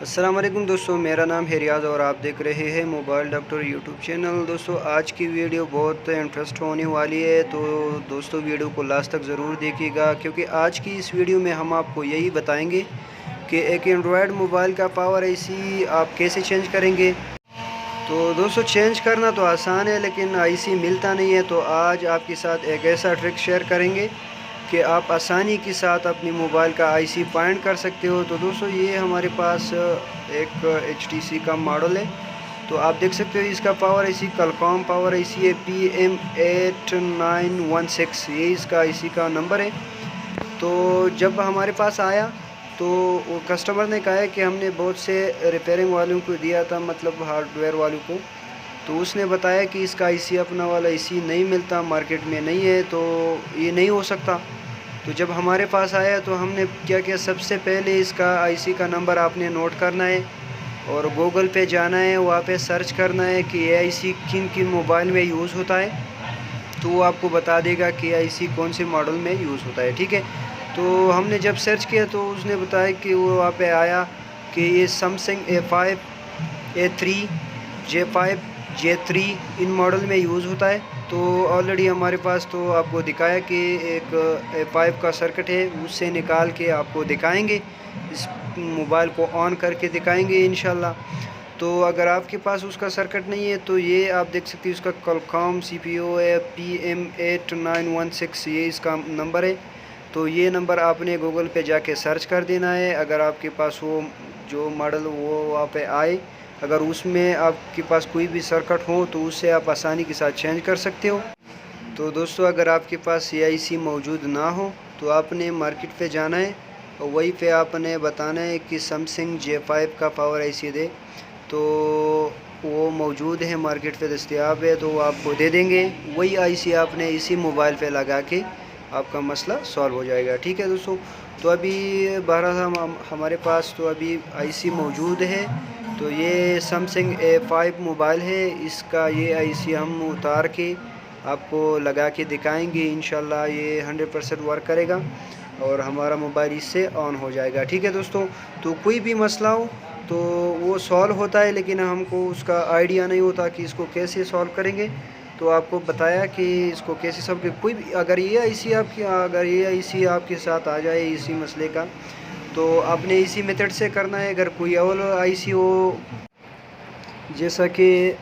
अस्सलाम वालेकुम दोस्तों, मेरा नाम है रियाज़ और आप देख रहे हैं मोबाइल डॉक्टर यूट्यूब चैनल। दोस्तों, आज की वीडियो बहुत इंटरेस्ट होने वाली है, तो दोस्तों वीडियो को लास्ट तक ज़रूर देखिएगा, क्योंकि आज की इस वीडियो में हम आपको यही बताएंगे कि एक एंड्रॉयड मोबाइल का पावर आईसी आप कैसे चेंज करेंगे। तो दोस्तों, चेंज करना तो आसान है, लेकिन आईसी मिलता नहीं है। तो आज आपके साथ एक ऐसा ट्रिक शेयर करेंगे कि आप आसानी के साथ अपनी मोबाइल का आईसी फाइंड कर सकते हो। तो दोस्तों, ये हमारे पास एक HTC का मॉडल है। तो आप देख सकते हो इसका पावर आईसी कलकॉम पावर आईसी है PM8916, ये इसका आईसी का नंबर है। तो जब हमारे पास आया तो वो कस्टमर ने कहा है कि हमने बहुत से रिपेयरिंग वालों को दिया था, मतलब हार्डवेयर वालों को। तो उसने बताया कि इसका आईसी अपना वाला आईसी नहीं मिलता, मार्केट में नहीं है, तो ये नहीं हो सकता। तो जब हमारे पास आया तो हमने क्या किया, सबसे पहले इसका आईसी का नंबर आपने नोट करना है और गूगल पे जाना है, वहाँ पे सर्च करना है कि ये आईसी किन किन मोबाइल में यूज़ होता है। तो वो आपको बता देगा कि आईसी कौन से मॉडल में यूज़ होता है, ठीक है। तो हमने जब सर्च किया तो उसने बताया कि वो वहाँ पे आया कि ये Samsung A5, A3, J5, J3 इन मॉडल में यूज़ होता है। तो ऑलरेडी हमारे पास तो आपको दिखाया कि एक A5 का सर्किट है, उससे निकाल के आपको दिखाएंगे, इस मोबाइल को ऑन करके दिखाएंगे इंशाल्लाह। तो अगर आपके पास उसका सर्किट नहीं है तो ये आप देख सकते हैं, उसका कॉलकॉम CPU है PM8916, ये इसका नंबर है। तो ये नंबर आपने गूगल पे जाके सर्च कर देना है। अगर आपके पास वो जो मॉडल वो वहाँ पे आए, अगर उसमें आपके पास कोई भी सर्किट हो तो उससे आप आसानी के साथ चेंज कर सकते हो। तो दोस्तों, अगर आपके पास ये आईसी मौजूद ना हो तो आपने मार्केट पे जाना है और वहीं पे आपने बताना है कि सैमसंग J5 का पावर आईसी दे। तो वो मौजूद है, मार्केट पे दस्तयाब है, तो वो आपको दे देंगे। वही आईसी आपने इसी मोबाइल पे लगा के आपका मसला सॉल्व हो जाएगा, ठीक है दोस्तों। तो अभी बहरहाल हमारे पास तो अभी आईसी मौजूद है। तो ये सैमसंग A5 मोबाइल है, इसका ये आईसी हम उतार के आपको लगा के दिखाएंगे। इंशाल्लाह ये 100% वर्क करेगा और हमारा मोबाइल इससे ऑन हो जाएगा, ठीक है दोस्तों। तो कोई भी मसला हो तो वो सॉल्व होता है, लेकिन हमको उसका आइडिया नहीं होता कि इसको कैसे सॉल्व करेंगे। तो आपको बताया कि इसको कैसे सब कोई भी अगर ये आईसी आपके साथ आ जाए इसी मसले का, तो आपने इसी मेथड से करना है। अगर कोई और आईसी हो, जैसा कि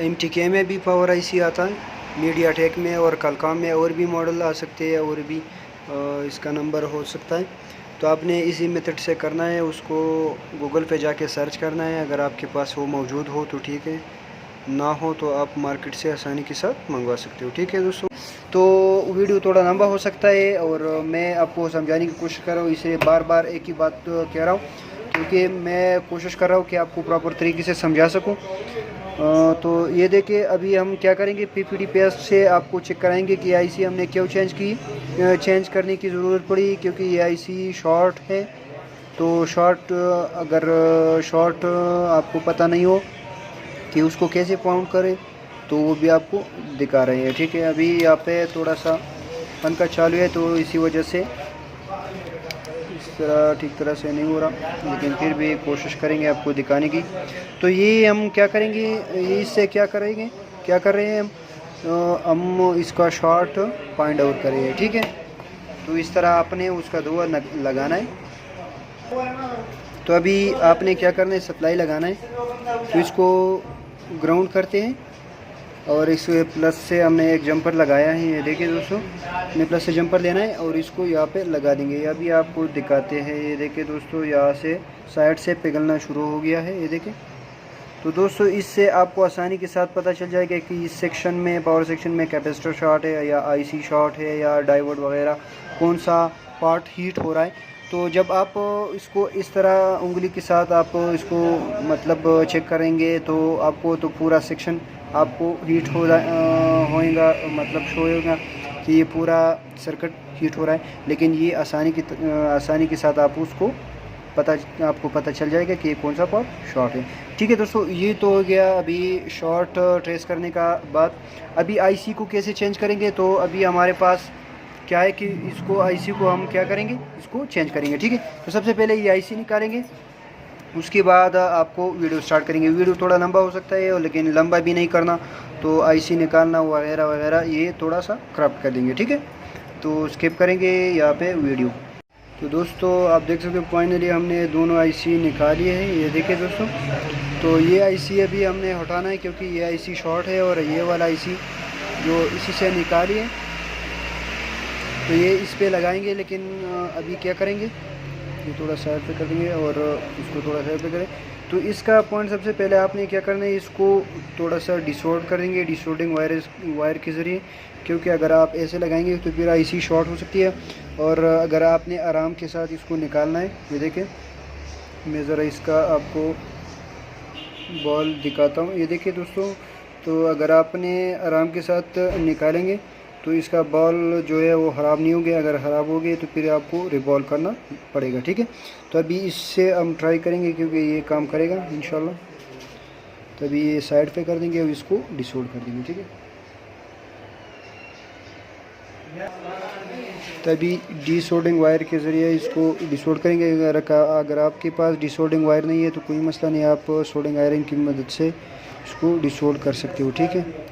MTK में भी पावर आईसी आता है, मीडियाटेक में और कलकॉम में और भी मॉडल आ सकते हैं, और भी इसका नंबर हो सकता है। तो आपने इसी मेथड से करना है, उसको गूगल पे जाके सर्च करना है। अगर आपके पास वो मौजूद हो तो ठीक है, ना हो तो आप मार्केट से आसानी के साथ मंगवा सकते हो, ठीक है दोस्तों। तो वीडियो थोड़ा लंबा हो सकता है और मैं आपको समझाने की कोशिश कर रहा हूँ, इसे बार बार एक ही बात कह रहा हूँ, क्योंकि मैं कोशिश कर रहा हूँ कि आपको प्रॉपर तरीके से समझा सकूँ। तो ये देखिए, अभी हम क्या करेंगे, PPT पेस्ट से आपको चेक कराएंगे कि आईसी हमने क्यों चेंज करने की ज़रूरत पड़ी, क्योंकि ये आईसी शॉर्ट है। तो अगर शॉर्ट आपको पता नहीं हो कि उसको कैसे पाउंड करें, तो वो भी आपको दिखा रहे हैं, ठीक है। अभी यहाँ पे थोड़ा सा पंखा चालू है, तो इसी वजह से इस तरह ठीक तरह से नहीं हो रहा, लेकिन फिर भी कोशिश करेंगे आपको दिखाने की। तो ये हम क्या करेंगे, ये इससे क्या कर रहे हैं हम इसका शॉर्ट फाइंड आउट करेंगे, ठीक है। तो इस तरह आपने उसका धुआं लगाना है। तो अभी आपने क्या करना है, सप्लाई लगाना है। तो इसको ग्राउंड करते हैं और इस प्लस से हमने एक जंपर लगाया है, ये देखिए दोस्तों, हमने प्लस से जंपर लेना है और इसको यहाँ पे लगा देंगे। ये अभी आपको दिखाते हैं, ये देखिए दोस्तों, यहाँ से साइड से पिघलना शुरू हो गया है, ये देखिए। तो दोस्तों, इससे आपको आसानी के साथ पता चल जाएगा कि इस सेक्शन में, पावर सेक्शन में कैपेसिटर शॉर्ट है या आईसी शॉर्ट है या डायोड वगैरह कौन सा पार्ट हीट हो रहा है। तो जब आप इसको इस तरह उंगली के साथ आप इसको मतलब चेक करेंगे तो आपको तो पूरा सेक्शन आपको हीट होएगा, मतलब शो होगा कि ये पूरा सर्किट हीट हो रहा है। लेकिन ये आसानी के साथ आपको पता चल जाएगा कि ये कौन सा पार्ट शॉर्ट है, ठीक है दोस्तों। ये तो हो गया अभी शॉर्ट ट्रेस करने का बाद। अभी आईसी को कैसे चेंज करेंगे, तो अभी हमारे पास क्या है कि इसको आईसी को हम क्या करेंगे, इसको चेंज करेंगे, ठीक है। तो सबसे पहले ये आईसी निकालेंगे, उसके बाद आपको वीडियो स्टार्ट करेंगे। वीडियो थोड़ा लंबा हो सकता है लेकिन लंबा भी नहीं करना, तो आईसी निकालना वगैरह वगैरह ये थोड़ा सा क्रॉप कर देंगे, ठीक है। तो स्किप करेंगे यहाँ पे वीडियो। तो दोस्तों आप देख सकते हो फाइनली हमने दोनों आईसी निकाली है, ये देखिए दोस्तों। तो ये आईसी अभी हमने हटाना है क्योंकि ये आईसी शॉर्ट है और ये वाला आईसी जो इसी से निकाली है तो ये इस पे लगाएंगे। लेकिन अभी क्या करेंगे, ये थोड़ा साइड पे कर देंगे और इसको थोड़ा साइड पे करें। तो इसका पॉइंट सबसे पहले आपने क्या करना है, इसको थोड़ा सा डिसोर्ड कर देंगे डिसोर्डिंग वायर के ज़रिए, क्योंकि अगर आप ऐसे लगाएंगे तो फिर आईसी शॉर्ट हो सकती है। और अगर आपने आराम के साथ इसको निकालना है, ये देखें मैं ज़रा इसका आपको बॉल दिखाता हूँ, ये देखिए दोस्तों। तो अगर आपने आराम के साथ निकालेंगे तो इसका बॉल जो है वो ख़राब नहीं होंगे, अगर ख़राब हो गए तो फिर आपको रिवॉल्व करना पड़ेगा, ठीक है। तो अभी इससे हम ट्राई करेंगे क्योंकि ये काम करेगा इंशाल्लाह। तो अभी ये साइड पे कर देंगे और इसको डिसोल्ड कर देंगे, ठीक है। तभी डिसोल्डिंग वायर के ज़रिए इसको डिसोल्ड करेंगे। अगर आपके पास डिसोल्डिंग वायर नहीं है तो कोई मसला नहीं, आप सोल्डिंग आयरन की मदद से इसको डिसोल्ड कर सकते हो, ठीक है।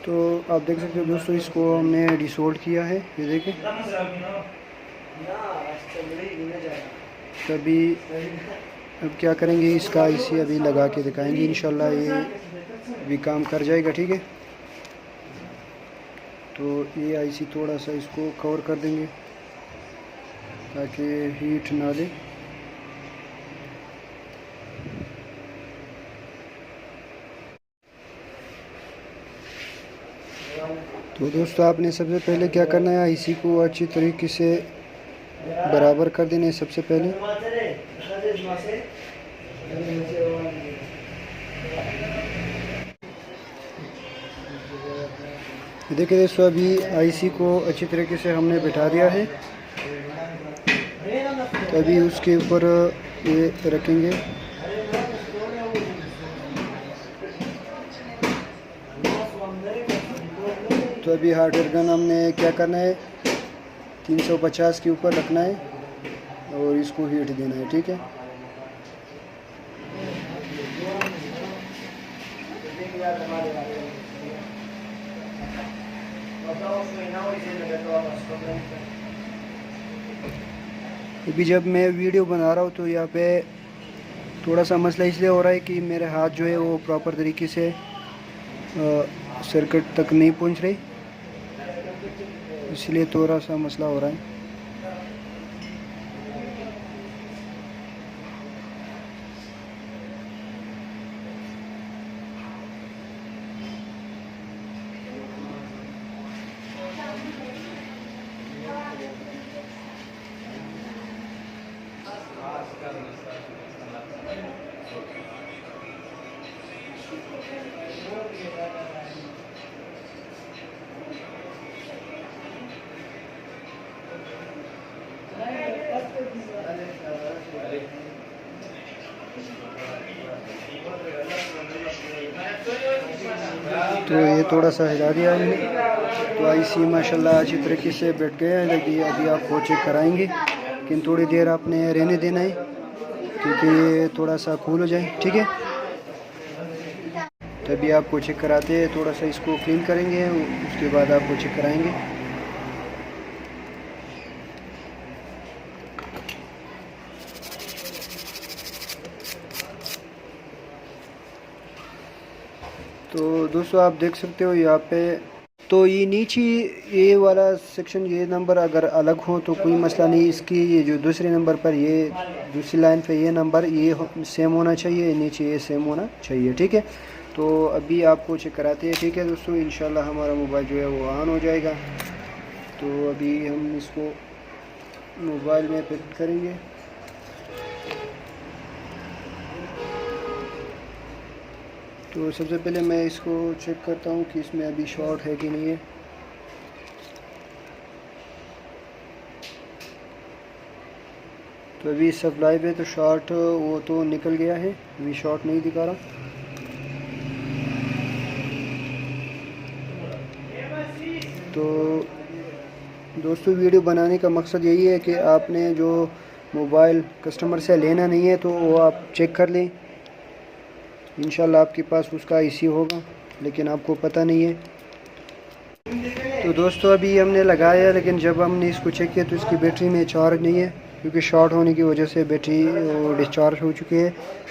तो आप देख सकते हो दोस्तों, इसको हमने डिसोल्ड किया है, ये देखें। तभी अब क्या करेंगे, इसका आईसी अभी लगा के दिखाएंगे, इंशाल्लाह ये भी काम कर जाएगा, ठीक है। तो ये आईसी थोड़ा सा इसको कवर कर देंगे ताकि हीट ना दे। तो दोस्तों आपने सबसे पहले क्या करना है, आईसी को अच्छी तरीके से बराबर कर देना है सबसे पहले। देखिए दोस्तों अभी आईसी को अच्छी तरीके से हमने बिठा दिया है। तभी उसके ऊपर ये रखेंगे। तो अभी हार्ड एयर गन हमने क्या करना है, 350 के ऊपर रखना है और इसको हीट देना है, ठीक है। अभी जब मैं वीडियो बना रहा हूँ तो यहाँ पे थोड़ा सा मसला इसलिए हो रहा है कि मेरे हाथ जो है वो प्रॉपर तरीके से सर्किट तक नहीं पहुँच रही, इसलिए थोड़ा सा मसला हो रहा है। तो ये थोड़ा सा हिला दिया है मैंने। तो आईसी माशाल्लाह अच्छी तरीके से बैठ गया है। लेकिन अभी आपको चेक कराएंगे, लेकिन थोड़ी देर आपने रहने देना है क्योंकि ये थोड़ा सा कूल हो जाए, ठीक है। तभी आपको चेक कराते हैं, थोड़ा सा इसको क्लीन करेंगे, उसके बाद आपको चेक कराएंगे। तो दोस्तों आप देख सकते हो यहाँ पे, तो ये नीचे ये वाला सेक्शन, ये नंबर अगर अलग हो तो कोई मसला नहीं। इसकी ये जो दूसरे नंबर पर, ये दूसरी लाइन पे ये नंबर ये सेम होना चाहिए, नीचे ये सेम होना चाहिए, ठीक है। तो अभी आपको चेक कराते हैं, ठीक है दोस्तों। इंशाल्लाह हमारा मोबाइल जो है वो ऑन हो जाएगा। तो अभी हम इसको मोबाइल में फिट करेंगे। तो सबसे पहले मैं इसको चेक करता हूँ कि इसमें अभी शॉर्ट है कि नहीं है। तो अभी सप्लाई पे तो शॉर्ट वो तो निकल गया है, अभी शॉर्ट नहीं दिखा रहा। तो दोस्तों वीडियो बनाने का मकसद यही है कि आपने जो मोबाइल कस्टमर से लेना नहीं है तो वो आप चेक कर लें। इंशाल्लाह आपके पास उसका इश्यू होगा, लेकिन आपको पता नहीं है। तो दोस्तों अभी हमने लगाया, लेकिन जब हमने इसको चेक किया तो इसकी बैटरी में चार्ज नहीं है, क्योंकि शॉर्ट होने की वजह से बैटरी डिस्चार्ज हो चुकी है।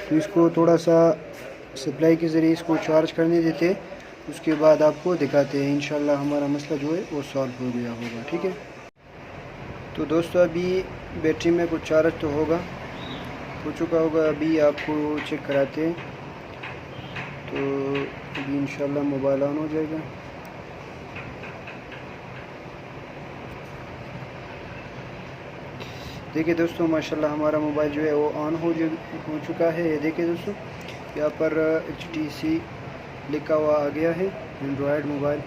तो इसको थोड़ा सा सप्लाई के ज़रिए इसको चार्ज करने देते, उसके बाद आपको दिखाते हैं। इंशाल्लाह हमारा मसला जो है वो सॉल्व हो गया होगा, ठीक है। तो दोस्तों अभी बैटरी में कुछ चार्ज तो हो चुका होगा, अभी आपको चेक कराते हैं। तो अभी इंशाल्लाह मोबाइल ऑन हो जाएगा। देखिए दोस्तों माशाल्लाह हमारा मोबाइल जो है वो ऑन हो चुका है। ये देखिए दोस्तों, यहाँ पर HTC लिखा हुआ आ गया है, एंड्रॉयड मोबाइल।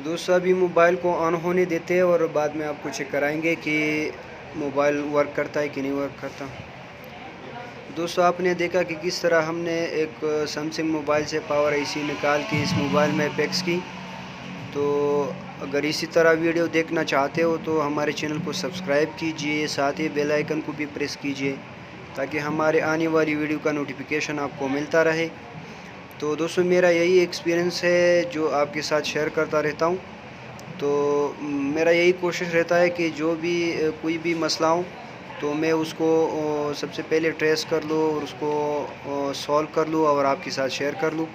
दोस्तों अभी मोबाइल को ऑन होने देते हैं और बाद में आपको चेक कराएंगे कि मोबाइल वर्क करता है कि नहीं वर्क करता। दोस्तों आपने देखा कि किस तरह हमने एक सैमसंग मोबाइल से पावर IC निकाल के इस मोबाइल में फिक्स की। तो अगर इसी तरह वीडियो देखना चाहते हो तो हमारे चैनल को सब्सक्राइब कीजिए, साथ ही बेल आइकन को भी प्रेस कीजिए, ताकि हमारे आने वाली वीडियो का नोटिफिकेशन आपको मिलता रहे। तो दोस्तों मेरा यही एक्सपीरियंस है जो आपके साथ शेयर करता रहता हूँ। तो मेरा यही कोशिश रहता है कि जो भी कोई भी मसला हो तो मैं उसको सबसे पहले ट्रेस कर लूँ और उसको सॉल्व कर लूँ और आपके साथ शेयर कर लूँ।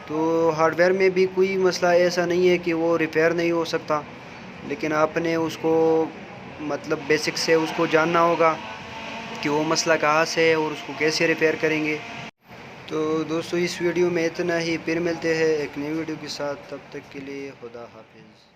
तो हार्डवेयर में भी कोई मसला ऐसा नहीं है कि वो रिपेयर नहीं हो सकता, लेकिन आपने उसको मतलब बेसिक से उसको जानना होगा कि वो मसला कहाँ से है और उसको कैसे रिपेयर करेंगे। तो दोस्तों इस वीडियो में इतना ही, फिर मिलते हैं एक नई वीडियो के साथ। तब तक के लिए खुदा हाफिज़।